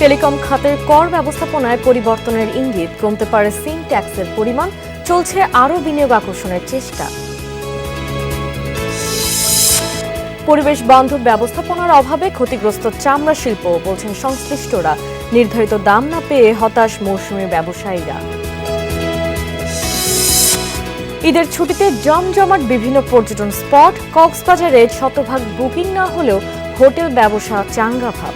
Telecom খাতের কর ব্যবস্থাপনায় পরিবর্তনের ইঙ্গিত, কমতে পারে সিম ট্যাক্সের পরিমাণ, চলছে আরও বিনিয়োগ আকর্ষণের চেষ্টা। পরিবেশ বান্ধব ব্যবস্থাপনার অভাবে ক্ষতিগ্রস্ত চামড়া শিল্প, বলছেন সংশ্লিষ্টরা। নির্ধারিত দাম না পেয়ে হতাশ মৌসুমী ব্যবসায়ীরা। ঈদের ছুটিতে জমজমাট বিভিন্ন পর্যটন স্পট, কক্সবাজারে শতভাগ বুকিং না হলেও হোটেল ব্যবসা চাঙ্গা ভাব।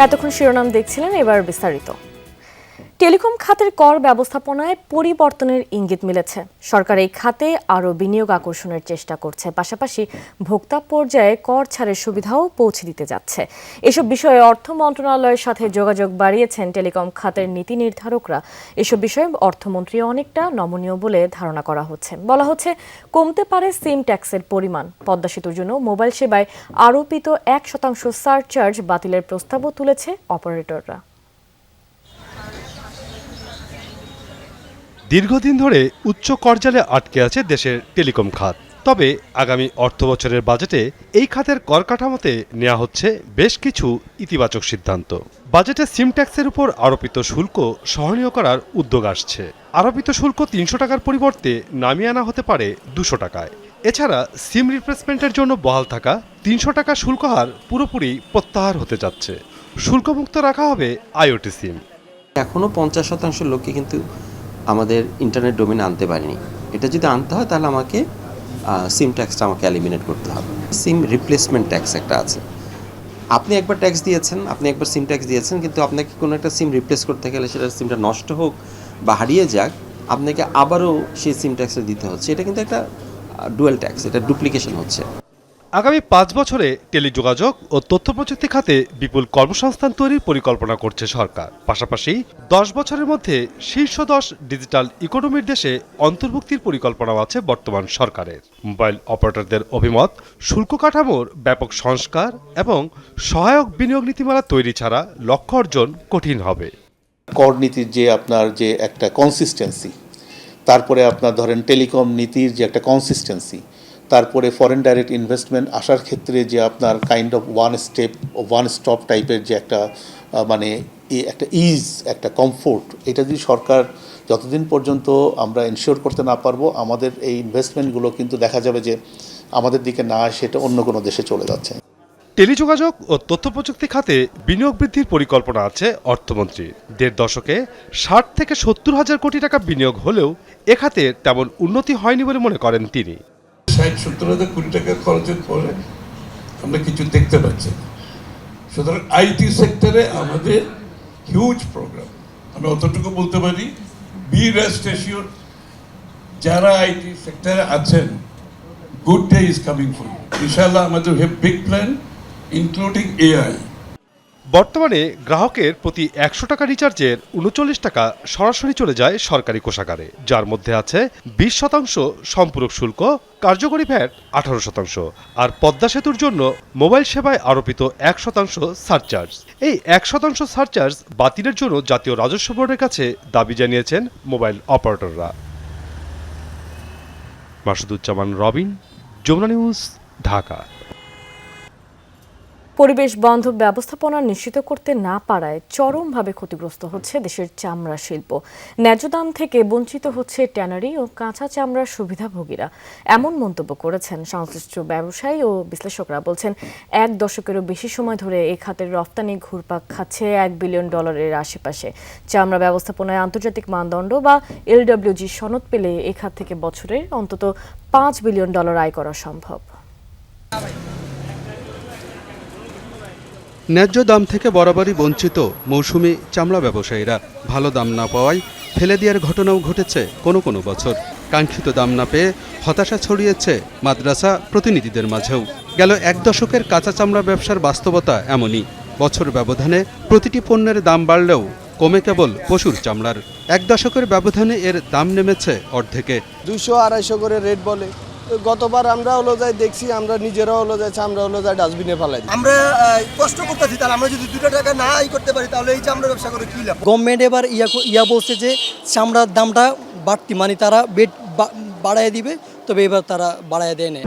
এতক্ষণ শিরোনাম দেখছিলেন, এবার বিস্তারিত। টেলিকম খাতের কর ব্যবস্থাপনায় পরিবর্তনের ইঙ্গিত মিলেছে। সরকার এই খাতে আরও বিনিয়োগ আকর্ষণের চেষ্টা করছে, পাশাপাশি ভোক্তা পর্যায়ে কর ছাড়ের সুবিধাও পৌঁছে দিতে যাচ্ছে। এসব বিষয়ে অর্থ মন্ত্রণালয়ের সাথে যোগাযোগ বাড়িয়েছেন টেলিকম খাতের নীতি নির্ধারকরা। এসব বিষয়ে অর্থমন্ত্রী অনেকটা নমনীয় বলে ধারণা করা হচ্ছে। বলা হচ্ছে, কমতে পারে সিম ট্যাক্সের পরিমাণ। পদ্মা সেতুর জন্য মোবাইল সেবায় আরোপিত 1% সারচার্জ বাতিলের প্রস্তাবও তুলেছে অপারেটররা। দীর্ঘদিন ধরে উচ্চ করজালে আটকে আছে দেশের টেলিকম খাত। তবে আগামী অর্থবছরের বাজেটে এই খাতের কর কাঠামোতে নেওয়া হচ্ছে বেশ কিছু ইতিবাচক সিদ্ধান্ত। বাজেটে সিম ট্যাক্সের উপর আরোপিত শুল্ক সহনীয় করার উদ্যোগ আসছে। আরোপিত শুল্ক 300 টাকার পরিবর্তে নামিয়ে আনা হতে পারে 200 টাকায়। এছাড়া সিম রিপ্লেসমেন্টের জন্য বহাল থাকা 300 টাকা শুল্ক হার পুরোপুরি প্রত্যাহার হতে যাচ্ছে। শুল্কমুক্ত রাখা হবে আইওটি সিম। এখনও 50% লোককে কিন্তু আমাদের ইন্টারনেট ডোমেনে আনতে পারিনি। এটা যদি আনতে হয় তাহলে আমাকে সিম ট্যাক্সটা আমাকে এলিমিনেট করতে হবে। সিম রিপ্লেসমেন্ট ট্যাক্স একটা আছে। আপনি একবার ট্যাক্স দিয়েছেন, আপনি একবার সিম ট্যাক্স দিয়েছেন, কিন্তু আপনাকে কোনো একটা সিম রিপ্লেস করতে গেলে সেটা সিমটা নষ্ট হোক বা হারিয়ে যাক, আপনাকে আবারও সেই সিম ট্যাক্সটা দিতে হচ্ছে। এটা কিন্তু একটা ডুয়াল ট্যাক্স, এটা ডুপ্লিকেশন হচ্ছে। আগামী 5 বছরে টেলিযোগাযোগ ও তথ্য প্রযুক্তি খাতে বিপুল কর্মসংস্থান তৈরির পরিকল্পনা করছে সরকার। পাশাপাশি 10 বছরের মধ্যে শীর্ষ 10 ডিজিটাল ইকোনমির দেশে অন্তর্ভুক্তির পরিকল্পনাও আছে বর্তমান সরকারের। মোবাইল অপারেটরদের অভিমত, শুল্ক কাঠামোর ব্যাপক সংস্কার এবং সহায়ক বিনিয়োগ নীতিমালা তৈরি ছাড়া লক্ষ্য অর্জন কঠিন হবে। কর নীতির যে আপনার যে একটা কনসিস্টেন্সি, তারপরে আপনার ধরেন টেলিকম নীতির যে একটা কনসিস্টেন্সি, তারপরে ফরেন ডাইরেক্ট ইনভেস্টমেন্ট আসার ক্ষেত্রে যে আপনার কাইন্ড অফ ওয়ান স্টপ টাইপের যে একটা মানে একটা ইজ, একটা কমফোর্ট, এটা যদি সরকার যতদিন পর্যন্ত আমরা এনশিওর করতে না পারবো, আমাদের এই ইনভেস্টমেন্টগুলো কিন্তু দেখা যাবে যে আমাদের দিকে না আসে, এটা অন্য কোনো দেশে চলে যাচ্ছে। টেলিযোগাযোগ ও তথ্য প্রযুক্তি খাতে বিনিয়োগ বৃদ্ধির পরিকল্পনা আছে অর্থমন্ত্রীর। 1.5 দশকে 60 থেকে 70 হাজার কোটি টাকা বিনিয়োগ হলেও এ খাতে তেমন উন্নতি হয়নি বলে মনে করেন তিনি। 60-70 হাজার কোটি টাকা খরচের পরে আমরা কিছু দেখতে পাচ্ছি। সুতরাং আইটি সেক্টরে আমাদের হিউজ প্রোগ্রাম। আমি অতটুকু বলতে পারি, বি রেস্ট অ্যাসিওরড, যারা আইটি সেক্টরে আছেন, good day is coming for you. ইনশাআল্লাহ আমাদের have big plan including AI. বর্তমানে গ্রাহকের প্রতি 100 টাকা রিচার্জের 39 টাকা সরাসরি চলে যায় সরকারি কোষাগারে, যার মধ্যে আছে 20% সম্পূরক শুল্ক, কার্যকরী ভ্যাট 18%, আর পদ্মা সেতুর জন্য মোবাইল সেবায় আরোপিত 1% সারচার্জ। এই 1% সারচার্জ বাতিলের জন্য জাতীয় রাজস্ব বোর্ডের কাছে দাবি জানিয়েছেন মোবাইল অপারেটররা। মাসুদুজ্জামান রবিন, যমুনা নিউজ, ঢাকা। পরিবেশ বান্ধব ব্যবস্থাপনা নিশ্চিত করতে না পারায় চরমভাবে ক্ষতিগ্রস্ত হচ্ছে দেশের চামড়া শিল্প। ন্যায্য দাম থেকে বঞ্চিত হচ্ছে ট্যানারি ও কাঁচা চামড়ার সুবিধাভোগীরা। এমন মন্তব্য করেছেন সংশ্লিষ্ট ব্যবসায়ী ও বিশ্লেষকরা। বলছেন, 1 দশকেরও বেশি সময় ধরে এই খাতের রফতানি ঘুরপাক খাচ্ছে $1 বিলিয়ন আশেপাশে। চামড়া ব্যবস্থাপনায় আন্তর্জাতিক মানদণ্ড বা LWG সনদ পেলে এই খাত থেকে বছরে অন্তত $5 বিলিয়ন আয় করা সম্ভব। ন্যায্য দাম থেকে বরাবরই বঞ্চিত মৌসুমি চামড়া ব্যবসায়ীরা। ভালো দাম না পাওয়ায় ফেলে দেওয়ার ঘটনাও ঘটেছে কোনো কোনো বছর। কাঙ্ক্ষিত দাম না পেয়ে হতাশা ছড়িয়েছে মাদ্রাসা প্রতিনিধিদের মাঝেও। গেল 1 দশকের কাঁচা চামড়া ব্যবসার বাস্তবতা এমনই। বছর ব্যবধানে প্রতিটি পণ্যের দাম বাড়লেও কমে কেবল পশুর চামড়ার। 1 দশকের ব্যবধানে এর দাম নেমেছে অর্ধেকে। 200-250 করে রেট বলে, গতবার আমরা হলো যাই দেখছি, আমরা নিজেরা হলো যাই আমরা হলো যাই ডাস্টবিনে ফেলাই দিই। আমরা কষ্ট করতেছি, তাহলে আমরা যদি 2 টাকা না করতে পারি তাহলে এই চামড়া ব্যবসা করে কি লাভ? গভর্নমেন্ট এবার ইয়া বলছে যে চামড়ার দামটা বাড়তি, মানে তারা বেড বাড়ায় দিবে, তবে এবার তারা বাড়ায় দেয় না।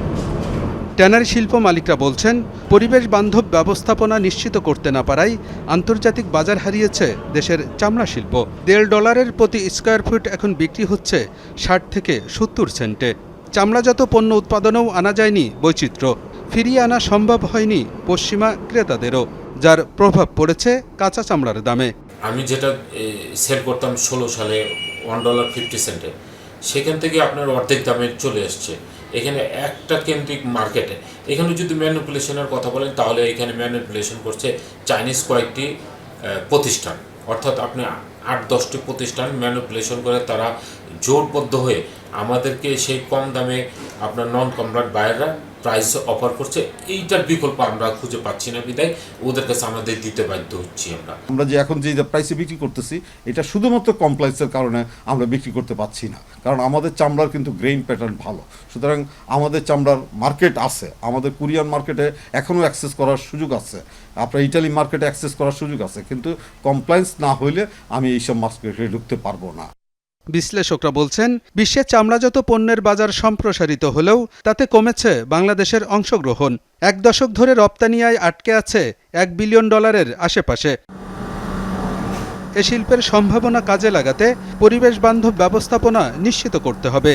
ট্যানারি শিল্প মালিকরা বলছেন, পরিবেশ বান্ধব ব্যবস্থাপনা নিশ্চিত করতে না পারায় আন্তর্জাতিক বাজার হারিয়েছে দেশের চামড়া শিল্প। $1.5 প্রতি স্কয়ার ফুট এখন বিক্রি হচ্ছে 60 থেকে 70 সেন্টে। চামড়াজাত পণ্য উৎপাদনেও আনা যায়নি বৈচিত্র্য, ফিরিয়ে আনা সম্ভব হয়নি পশ্চিমা ক্রেতাদেরও, যার প্রভাব পড়েছে কাঁচা চামড়ার দামে। আমি যেটা সেল করতাম 16 সালে $1.50, সেখান থেকে আপনার অর্ধেক দামে চলে আসছে। এখানে একটা কেন্দ্রিক মার্কেটে, এখানে যদি ম্যানিপুলেশনের কথা বলেন তাহলে এখানে ম্যানিপুলেশন করছে চাইনিজ কয়েকটি প্রতিষ্ঠান, অর্থাৎ আপনি 8-10টি প্রতিষ্ঠান ম্যানিপুলেশন করে তারা জোটবদ্ধ হয়ে আমাদেরকে সেই কম দামে আপনার নন কমপ্লায়েন্ট বায়াররা প্রাইস অফার করছে। এইটার বিকল্প আমরা খুঁজে পাচ্ছি না, বিদায় ওদের কাছে আমাদের দিতে বাধ্য হচ্ছি। আমরা যে এখন যে প্রাইসে বিক্রি করতেছি, এটা শুধুমাত্র কমপ্লায়েন্সের কারণে আমরা বিক্রি করতে পারছি না, কারণ আমাদের চামড়ার কিন্তু গ্রেইন প্যাটার্ন ভালো। সুতরাং আমাদের চামড়ার মার্কেট আছে, আমাদের কোরিয়ান মার্কেটে এখনও অ্যাক্সেস করার সুযোগ আছে, আপনার ইটালি মার্কেটে অ্যাক্সেস করার সুযোগ আছে, কিন্তু কমপ্লায়েন্স না হইলে আমি এইসব মার্কেটে ঢুকতে পারবো না। বিশ্লেষকরা বলছেন, বিশ্বে চামড়াজাত পণ্যের বাজার সম্প্রসারিত হলেও তাতে কমেছে বাংলাদেশের অংশগ্রহণ। 1 দশক ধরে রপ্তানি আয় আটকে আছে $1 বিলিয়ন আশেপাশে। এ শিল্পের সম্ভাবনা কাজে লাগাতে পরিবেশ বান্ধব ব্যবস্থাপনা নিশ্চিত করতে হবে।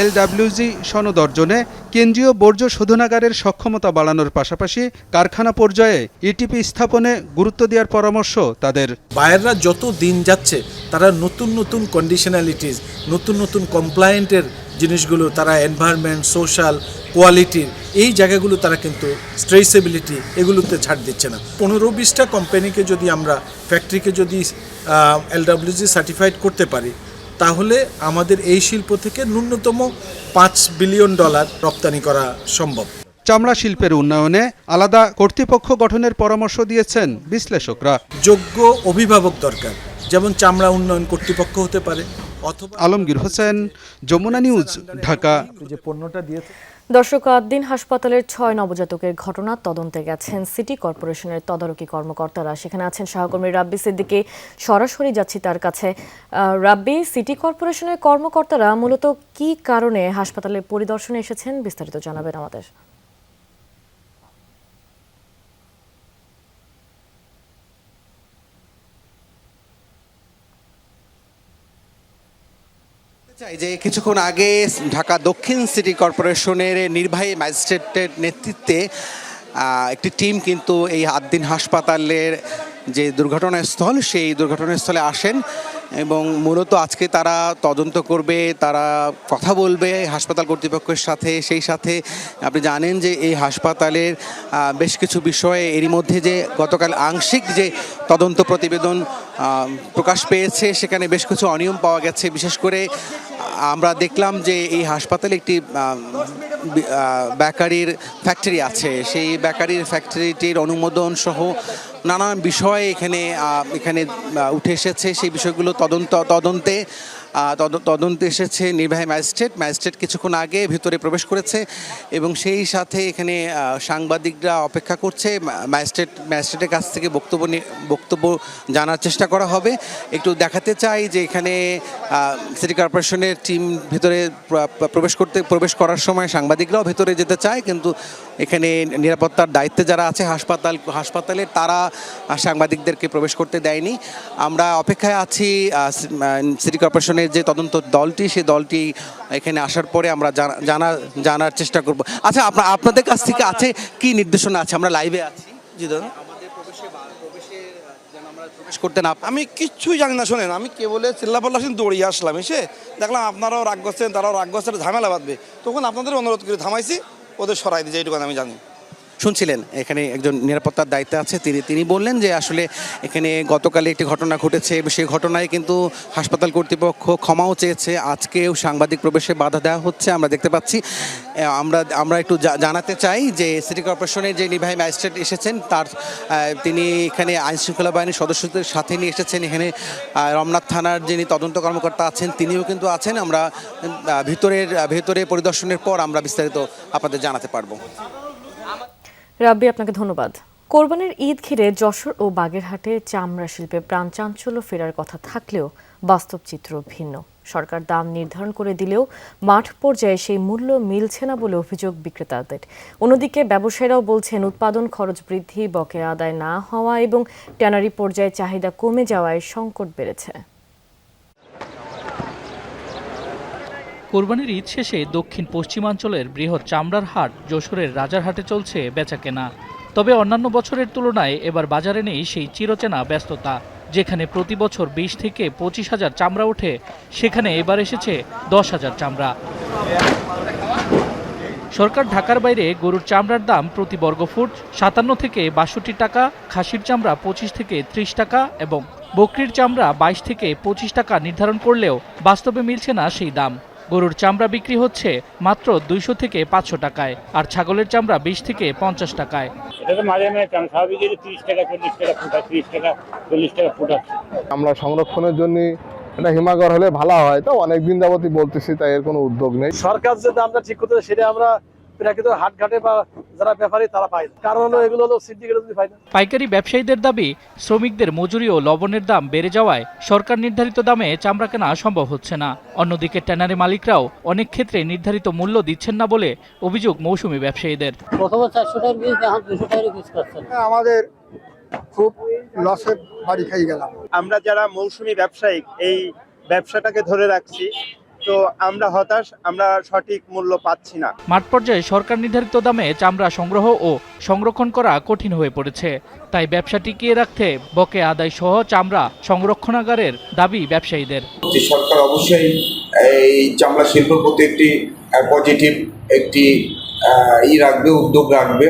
LWG সনদ অর্জনে কেন্দ্রীয় বর্জ্য শোধনাগারের সক্ষমতা বাড়ানোর পাশাপাশি কারখানা পর্যায়ে ইটিপি স্থাপনে গুরুত্ব দেওয়ার পরামর্শ তাদের। বায়াররা যত দিন যাচ্ছে তারা নতুন নতুন কন্ডিশনালিটিস, নতুন নতুন কমপ্লায়েন্টের জিনিসগুলো, তারা এনভায়রনমেন্ট, সোশ্যাল, কোয়ালিটির এই জায়গাগুলো তারা কিন্তু ট্রেসেবিলিটি এগুলোতে ছাড় দিচ্ছে না। 15-20টা কোম্পানিকে যদি আমরা, ফ্যাক্টরিকে যদি LWG সার্টিফাইড করতে পারি, তাহলে আমাদের এই শিল্প থেকে ন্যূনতম $5 বিলিয়ন রপ্তানি করা সম্ভব। চামড়া শিল্পের উন্নয়নে আলাদা কর্তৃপক্ষ গঠনের পরামর্শ দিয়েছেন বিশ্লেষকরা। যোগ্য অভিভাবক দরকার, যেমন চামড়া উন্নয়ন কর্তৃপক্ষ হতে পারে অথবা। আলমগীর হোসেন, যমুনা নিউজ, ঢাকা। যে পণ্যটা দিয়েছে দর্শক, দিন হাসপাতালের 6 নবজাতকের ঘটনা তদন্তে গেছেন সিটি কর্পোরেশনের তদারকি কর্মকর্তারা। সেখানে আছেন সহকর্মী রাব্বি সিদ্দিকী, সরাসরি যাচ্ছি তার কাছে। রাব্বি, সিটি কর্পোরেশনের কর্মকর্তারা মূলত কি কারণে হাসপাতালে পরিদর্শনে এসেছেন, বিস্তারিত জানাবেন আমাদের। যে কিছুক্ষণ আগে ঢাকা দক্ষিণ সিটি কর্পোরেশনের নির্বাহী ম্যাজিস্ট্রেটের নেতৃত্বে একটি টিম কিন্তু এই আদ্দিন হাসপাতালের যে দুর্ঘটনাস্থল, সেই দুর্ঘটনাস্থলে আসেন এবং মূলত আজকে তারা তদন্ত করবে, তারা কথা বলবে হাসপাতাল কর্তৃপক্ষের সাথে। সেই সাথে আপনি জানেন যে এই হাসপাতালের বেশ কিছু বিষয়ে এরই মধ্যে যে গতকাল আংশিক যে তদন্ত প্রতিবেদন প্রকাশ পেয়েছে, সেখানে বেশ কিছু অনিয়ম পাওয়া গেছে। বিশেষ করে আমরা দেখলাম যে এই হাসপাতালে একটি বেকারির ফ্যাক্টরি আছে, সেই বেকারির ফ্যাক্টরিটির অনুমোদন সহ নানান বিষয় এখানে উঠে এসেছে। সেই বিষয়গুলো তদন্তে এসেছে নির্বাহী ম্যাজিস্ট্রেট কিছুক্ষণ আগে ভিতরে প্রবেশ করেছে এবং সেই সাথে এখানে সাংবাদিকরা অপেক্ষা করছে। ম্যাজিস্ট্রেটের কাছ থেকে বক্তব্য জানার চেষ্টা করা হবে। একটু দেখাতে চাই যে এখানে সিটি কর্পোরেশনের টিম ভিতরে প্রবেশ করার সময় সাংবাদিকরাও ভেতরে যেতে চায়, কিন্তু এখানে নিরাপত্তার দায়িত্বে যারা আছে হাসপাতালে তারা সাংবাদিকদেরকে প্রবেশ করতে দেয়নি। আমরা অপেক্ষায় আছি সিটি কর্পোরেশনের যে তদন্ত দলটি, সেই দলটি এখানে আসার পরে আমরা জানার চেষ্টা করব। আচ্ছা, আপনাদের কাছ থেকে আছে কি নির্দেশনা আছে? আমরা লাইভে আছি। জি দাদা, প্রবেশ করতে না, আমি কিচ্ছুই জানি না। শোনেন, আমি কেবলে চিল্লাপাল্লা দৌড়িয়ে আসলাম, এসে দেখলাম আপনারাও রাগ করছেন, তারাও রাগ করছেন, ঝামেলা বাঁধবে, তখন আপনাদের অনুরোধ করে থামাইছি, ওদের সরাই দিয়েছে, এইটুকু আমি জানি। শুনছিলেন এখানে একজন নিরাপত্তার দায়িত্বে আছে, তিনি বললেন যে আসলে এখানে গতকালে একটি ঘটনা ঘটেছে, সেই ঘটনায় কিন্তু হাসপাতাল কর্তৃপক্ষ ক্ষমাও চেয়েছে। আজকেও সাংবাদিক প্রবেশে বাধা দেওয়া হচ্ছে আমরা দেখতে পাচ্ছি। আমরা একটু জানাতে চাই যে সিটি কর্পোরেশনের যে নির্বাহী ম্যাজিস্ট্রেট এসেছেন তিনি এখানে আইনশৃঙ্খলা বাহিনীর সদস্যদের সাথে নিয়ে এসেছেন। এখানে রমনাথ থানার যিনি তদন্ত কর্মকর্তা আছেন তিনিও কিন্তু আছেন। আমরা ভেতরে পরিদর্শনের পর আমরা বিস্তারিত আপনাদের জানাতে পারবো। রাব্বি, আপনাকে ধন্যবাদ। কোরবানির ঈদ ঘিরে যশোর ও বাগেরহাটে চামড়া শিল্পে প্রাণচাঞ্চল্য ফেরার কথা থাকলেও বাস্তব চিত্র ভিন্ন। সরকার দাম নির্ধারণ করে দিলেও মাঠ পর্যায়ে সেই মূল্য মিলছে না বলে অভিযোগ বিক্রেতাদের। অন্যদিকে ব্যবসায়ীরাও বলছেন উৎপাদন খরচ বৃদ্ধি, বকেয়া আদায় না হওয়া এবং ট্যানারি পর্যায়ে চাহিদা কমে যাওয়ায় সংকট বেড়েছে। কোরবানির ঈদ শেষে দক্ষিণ পশ্চিমাঞ্চলের বৃহৎ চামড়ার হাট যশোরের রাজারহাটে চলছে বেচাকেনা। তবে অন্যান্য বছরের তুলনায় এবার বাজারে নেই সেই চিরচেনা ব্যস্ততা। যেখানে প্রতি বছর ২০ থেকে ২৫,০০০ চামড়া ওঠে, সেখানে এবার এসেছে ১০,০০০ চামড়া। সরকার ঢাকার বাইরে গরুর চামড়ার দাম প্রতি বর্গফুট ৫৭ থেকে ৬২ টাকা, খাসির চামড়া ২৫ থেকে ৩০ টাকা এবং বকরির চামড়া ২২ থেকে ২৫ টাকা নির্ধারণ করলেও বাস্তবে মিলছে না সেই দাম। গরুর চামড়া বিক্রি হচ্ছে মাত্র ২০০ থেকে ৫০০ টাকায়, আর ছাগলের চামড়া ২০ থেকে ৫০ টাকায়। আমরা সংরক্ষণের জন্য এটা হিমাগার হলে ভালো হয়, তো অনেকদিন যাবতই বলতেছি, তাই এর কোনো উদ্যোগ নেই। সরকার যে দামটা ঠিক করতে সেটা আমরা প্রাকৃত হাটঘাটে বা যারা ব্যাপারী তারা পায়, কারণ হলো এগুলো হলো সিন্ডিকেট যদি পায় না। পাইকারি ব্যবসায়ীদের দাবি শ্রমিকদের মজুরি ও লবণের দাম বেড়ে যাওয়ায় সরকার নির্ধারিত দামে চামড়া কেনা সম্ভব হচ্ছে না। অন্যদিকে ট্যানারি মালিকরাও অনেক ক্ষেত্রে নির্ধারিত মূল্য দিচ্ছেন না বলে অভিযোগ মৌসুমী ব্যবসায়ীদের। প্রথমে ৪০০ টাকার বীজ, এখন ২০০ টাকার বীজ করছেন। আমাদের খুব লসে বাড়ি খাই গেলাম। আমরা যারা মৌসুমী ব্যবসায়ী এই ব্যবসাটাকে ধরে রাখছি, তো আমরা হতাশ, আমরা সঠিক মূল্য পাচ্ছি না। মাঠ পর্যায়ে সরকার নির্ধারিত দামে চামড়া সংগ্রহ ও সংরক্ষণ করা কঠিন হয়ে পড়েছে। তাই ব্যবসা টিকিয়ে রাখতে বকেয়া আদায় সহ চামড়া সংরক্ষণাগারের দাবি ব্যবসায়ীদের। সরকার অবশ্যই এই চামড়া শিল্পের প্রতি একটি পজিটিভ একটি উদ্যোগ রাখবে।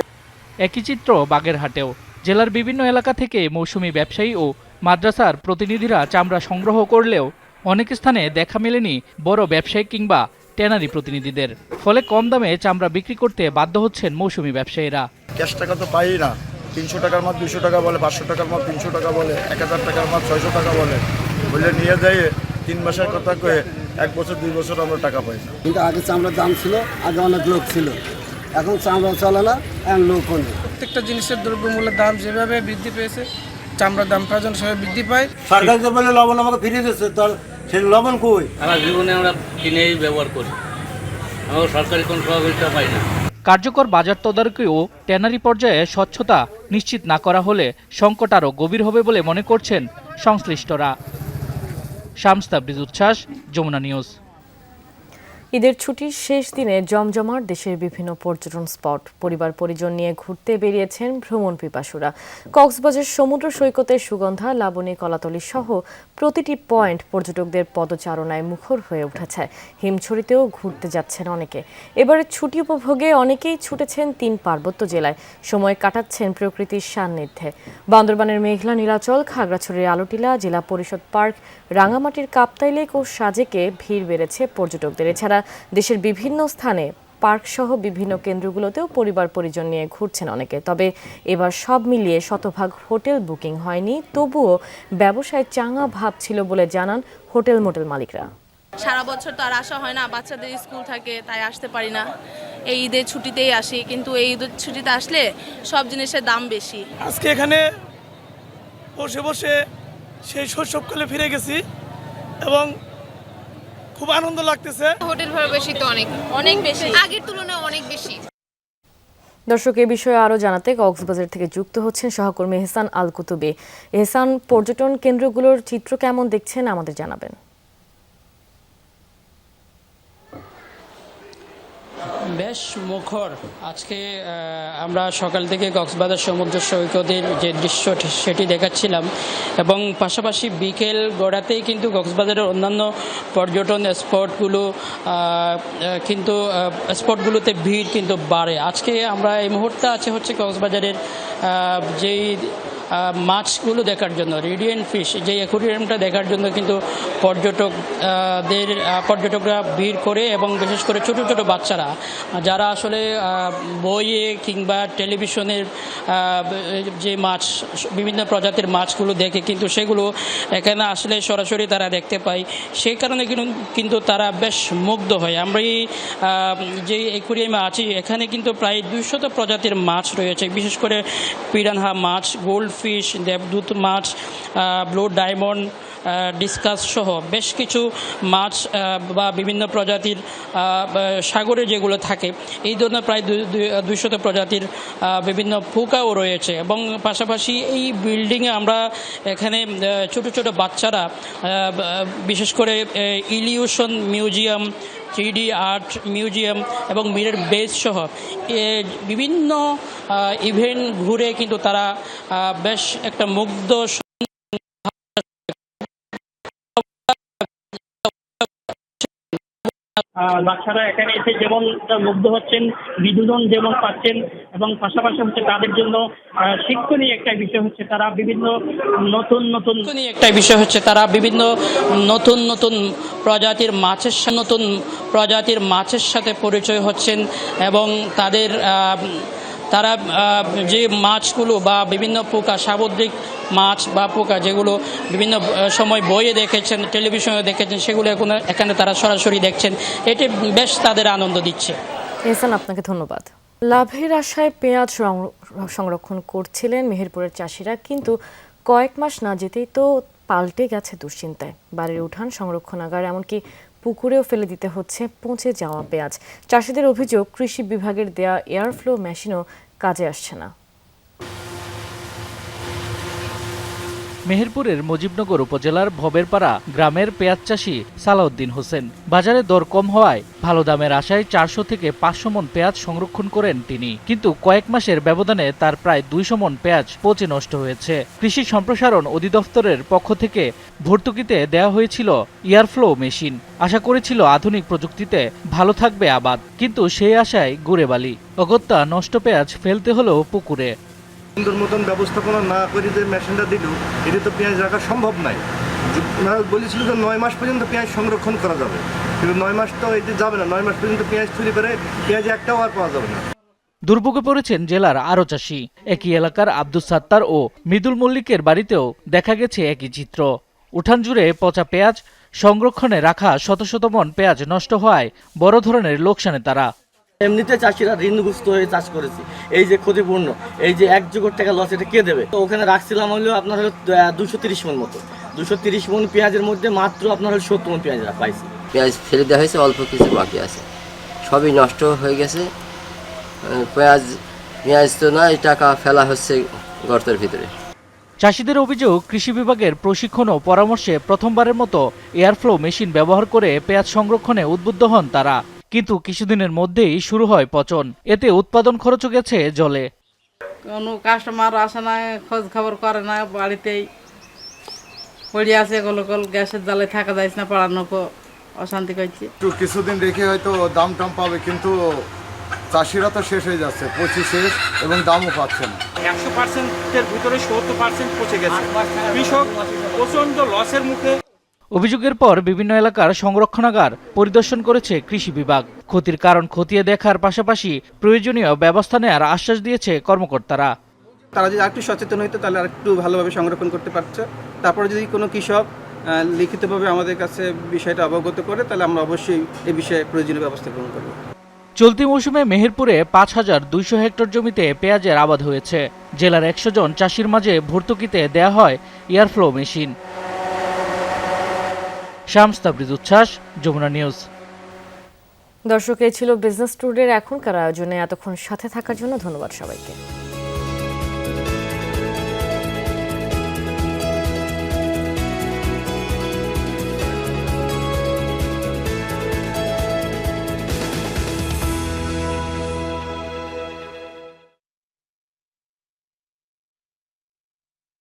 একই চিত্র বাগেরহাটেও। জেলার বিভিন্ন এলাকা থেকে মৌসুমী ব্যবসায়ী ও মাদ্রাসার প্রতিনিধিরা চামড়া সংগ্রহ করলেও অনেক স্থানে দেখা মেলেনি বড় ব্যবসায়ী কিংবা ট্যানারি প্রতিনিধিদের। ফলে কম দামে চামড়া বিক্রি করতে বাধ্য হচ্ছেন মৌসুমী ব্যবসায়ীরা। ক্যাশ টাকা তো পাই না, ৩০০ টাকার মাছ ২০০ টাকা বলে, ৫০০ টাকার মাছ ৩০০ টাকা বলে, ১০০০ টাকার মাছ ৬০০ টাকা বলে নিয়ে যাই ৩ মাসের কথা কয়ে ১ বছর ২ বছর আমরা টাকা পাই না। কিন্তু আগে চামড়ার দাম ছিল, আগে অনেক লোক ছিল, এখন চামড়া চলে না, এখন লোকও নেই। প্রত্যেকটা জিনিসের দ্রব্যমূল্যের দাম যেভাবে বৃদ্ধি পেয়েছে, চামড়ার দামটা যেন সেভাবে বৃদ্ধি পায়। সরকার যে বলে লবণ আমাকে ফিরিয়ে দিচ্ছে, তার সেই লবণ কই? আমার জীবনে আমরা কিনেই ব্যবহার করি, আমরা সরকারি কোনো সহযোগিতা পাই না। কার্যকর বাজার তদারকি ও ট্যানারি পর্যায়ে স্বচ্ছতা নিশ্চিত না করা হলে সংকট আরও গভীর হবে বলে মনে করছেন সংশ্লিষ্টরা। শামস তাবরিজ উচ্ছ্বাস, যমুনা নিউজ। ঈদের ছুটির শেষ দিনে জমজমাট দেশের বিভিন্ন পর্যটন স্পট। পরিবার পরিজন নিয়ে ঘুরতে বেরিয়েছেন ভ্রমণ পিপাসুরা। কক্সবাজার সমুদ্র সৈকতের সুগন্ধা, লাবণী, কলাতলী সহ প্রতিটি পয়েন্ট পর্যটকদের পদচারণায় মুখর হয়ে উঠেছে। হিমছড়িতেও ঘুরতে যাচ্ছেন অনেকে। এবারে ছুটি উপভোগে অনেকেই ছুটেছেন ৩ পার্বত্য জেলায়, সময় কাটাচ্ছেন প্রকৃতির সান্নিধ্যে। বান্দরবানের মেঘলা নীলাচল, খাগড়াছড়ির আলোটিলা, জেলা পরিষদ পার্ক, রাঙামাটির কাপ্তাই লেক ও সাজেকে ভিড় বেড়েছে পর্যটকদের। এছাড়া দেশের বিভিন্ন স্থানে পার্ক সহ বিভিন্ন কেন্দ্রগুলোতেও পরিবার পরিজন নিয়ে ঘুরছেন অনেকে। তবে এবার সব মিলিয়ে শতভাগ হোটেল বুকিং হয়নি, তবুও ব্যবসায় চাঙা ভাব ছিল বলে জানান হোটেল মোটেল মালিকরা। সারা বছর তো আর আসা হয় না, বাচ্চাদের স্কুল থাকে, তাই আসতে পারি না। এই ঈদের ছুটিতেই আসি, কিন্তু এই ঈদের ছুটিতে আসলে সব জিনিসের দাম বেশি। আজকে এখানে বসে বসে সেই শৈশবকালে ফিরে গেছি এবং খুব আনন্দ লাগতেছে। হোটেল ভাড়া বেশি তো অনেক বেশি, আগের তুলনায় অনেক বেশি। দর্শক, এ বিষয়ে আরও জানাতে কক্সবাজার থেকে যুক্ত হচ্ছেন সহকর্মী এহসান আল কুতুবি। এহসান, পর্যটন কেন্দ্রগুলোর চিত্র কেমন দেখছেন আমাদের জানাবেন। বেশ মুখর। আজকে আমরা সকাল থেকে কক্সবাজার সমুদ্র সৈকতের যে দৃশ্য সেটি দেখাচ্ছিলাম এবং পাশাপাশি বিকেল গড়াতেই কিন্তু কক্সবাজারের অন্যান্য পর্যটন স্পটগুলোতে ভিড় কিন্তু বাড়ে। আজকে আমরা এই মুহূর্তে আছে হচ্ছে কক্সবাজারের যেই মাছগুলো দেখার জন্য, রেডিয়েন্ট ফিশ, যে অ্যাকোয়ারিয়ামটা দেখার জন্য কিন্তু পর্যটকরা ভিড় করে এবং বিশেষ করে ছোট ছোট বাচ্চারা যারা আসলে বইয়ে কিংবা টেলিভিশনের যে মাছ, বিভিন্ন প্রজাতির মাছগুলো দেখে কিন্তু সেগুলো এখানে আসলে সরাসরি তারা দেখতে পায়, সেই কারণে কিন্তু তারা বেশ মুগ্ধ হয়। আমরা এই যে অ্যাকোয়ারিয়ামে আছি এখানে কিন্তু প্রায় 200 প্রজাতির মাছ রয়েছে, বিশেষ করে পিরানহা মাছ, গোল্ড ফিশ, দেবদূত মাছ, ব্লু ডায়মন্ড, ডিসকাস সহ বেশ কিছু মাছ বা বিভিন্ন প্রজাতির সাগরে যেগুলো থাকে এই ধরনের প্রায় 200 প্রজাতির বিভিন্ন পোকাও রয়েছে। এবং পাশাপাশি এই বিল্ডিংয়ে আমরা এখানে ছোট ছোট বাচ্চারা বিশেষ করে illusion museum, 3D art museum এবং মিরর বেস সহ বিভিন্ন ইভেন্ট ঘুরে কিন্তু তারা বেশ একটা মুগ্ধ বাচ্চারা এখানে এসে যেমন মুগ্ধ হচ্ছেন, বিনোদন যেমন পাচ্ছেন এবং পাশাপাশি হচ্ছে তাদের জন্য শিক্ষণীয় একটা বিষয় হচ্ছে তারা বিভিন্ন নতুন প্রজাতির মাছের সাথে পরিচয় হচ্ছেন এবং তারা যে মাছগুলো বা বিভিন্ন পোকা, সামুদ্রিক মাছ বা পোকা যেগুলো বিভিন্ন সময় বইয়ে দেখেছেন, টেলিভিশনে দেখেছেন, সেগুলো এখানে তারা সরাসরি দেখছেন, এটি বেশ তাদের আনন্দ দিচ্ছে। এহসান, আপনাকে ধন্যবাদ। লাভের আশায় পেঁয়াজ সংরক্ষণ করছিলেন মেহেরপুরের চাষিরা, কিন্তু কয়েক মাস না যেতেই তো পাল্টে গেছে দুশ্চিন্তায়। বাড়ির উঠান, সংরক্ষণাগার, এমনকি পুকুরেও ফেলে দিতে হচ্ছে পচে যাওয়া পেঁয়াজ। চাষিদের অভিযোগ, কৃষি বিভাগের দেয়া এয়ারফ্লো মেশিনও কাজে আসছে না। মেহেরপুরের মুজিবনগর উপজেলার ভবেরপাড়া গ্রামের পেঁয়াজ চাষি সালাউদ্দিন হোসেন। বাজারে দর কম হওয়ায় ভালো দামের আশায় 400 থেকে 500 মন পেঁয়াজ সংরক্ষণ করেন তিনি, কিন্তু কয়েক মাসের ব্যবধানে তার প্রায় 200 মন পেঁয়াজ পচে নষ্ট হয়েছে। কৃষি সম্প্রসারণ অধিদপ্তরের পক্ষ থেকে ভর্তুকিতে দেওয়া হয়েছিল এয়ারফ্লো মেশিন। আশা করেছিল আধুনিক প্রযুক্তিতে ভালো থাকবে আবাদ, কিন্তু সেই আশায় গুড়ে বালি। অগত্যা নষ্ট পেঁয়াজ ফেলতে হলো পুকুরে। সুন্দর মতন ব্যবস্থাপনা না করে যে মেশিনটা দিল, এটি তো পেঁয়াজ রাখা সম্ভব নাই। ওনারা বলেছিল যে 9 মাস পর্যন্ত পেঁয়াজ সংরক্ষণ করা যাবে, কিন্তু 9 মাস তো এটি যাবে না। 9 মাস পর্যন্ত পেঁয়াজ চুরি করে পেঁয়াজ একটাও আর পাওয়া যাবে না। দুর্ভোগে পড়েছেন জেলার আরো চাষি। একই এলাকার আব্দুস সাত্তার ও মৃদুল মল্লিকের বাড়িতেও দেখা গেছে একই চিত্র। উঠান জুড়ে পচা পেঁয়াজ, সংরক্ষণে রাখা শত শত মন পেঁয়াজ নষ্ট হওয়ায় বড় ধরনের লোকসানে তারা। এমনিতে চাষিরা ঋণগ্রস্ত হয়ে চাষ করেছি, এই যে ক্ষতিপূর্ণ, এই যে 1 কোটি টাকা লস, এটা কে দেবে? তো ওখানে রাখছিলাম হলো আপনার হলো 230 মন মতো। 230 মন পেঁয়াজের মধ্যে মাত্র আপনার হলো 70 মন পেঁয়াজ পাইছি। পেঁয়াজ ফেলে দেওয়া হয়েছে, অল্প কিছু বাকি আছে, সবই নষ্ট হয়ে গেছে। পেঁয়াজ তো নয়, টাকা ফেলা হচ্ছে গর্তের ভিতরে। চাষিদের অভিযোগ, কৃষি বিভাগের প্রশিক্ষণ ও পরামর্শে প্রথমবারের মতো এয়ারফ্লো মেশিন ব্যবহার করে পেঁয়াজ সংরক্ষণে উদ্বুদ্ধ হন তারা, কিন্তু কিছুদিনের মধ্যেই শুরু হয় পচন। এতে উৎপাদন খরচও গেছে জলে। কোনো কাস্টমার আসে না, খোঁজ খবর করে না, বাড়িতেই পড়ে আছে, গোলগোল গ্যাসের জ্বালে থাকা যাচ্ছে না, পড়ানো অশান্তি করছে। কিছুদিন রেখে হয়তো দাম টাম পাবে, কিন্তু চাষিরা তো শেষ হয়ে যাচ্ছে, পচি শেষ এবং দামও পাচ্ছে না। 100%-এর ভিতরে 70% পচে গেছে, কৃষক প্রচন্ড লসের মুখে। অভিযোগের পর বিভিন্ন এলাকার সংরক্ষণাগার পরিদর্শন করেছে কৃষি বিভাগ। ক্ষতির কারণ খতিয়ে দেখার পাশাপাশি প্রয়োজনীয় ব্যবস্থা নেওয়ার আশ্বাস দিয়েছে কর্মকর্তারা। তারা যদি একটু সচেতন হইতো তাহলে আরেকটু ভালোভাবে সংরক্ষণ করতে পারছে। তারপরে যদি কোনো কৃষক লিখিতভাবে আমাদের কাছে বিষয়টা অবগত করে, তাহলে আমরা অবশ্যই এই বিষয়ে প্রয়োজনীয় ব্যবস্থা গ্রহণ করব। চলতি মৌসুমে মেহেরপুরে 5200 হেক্টর জমিতে পেঁয়াজের আবাদ হয়েছে। জেলার 100 জন চাষির মাঝে ভর্তুকিতে দেয়া হয় এয়ারফ্লো মেশিন। শামস তাবরিজ উচ্ছ্বাস, যমুনা নিউজ। দর্শক, এই ছিল বিজনেস টুডের এখনকার আয়োজনে। এতক্ষণ সাথে থাকার জন্য ধন্যবাদ সবাইকে।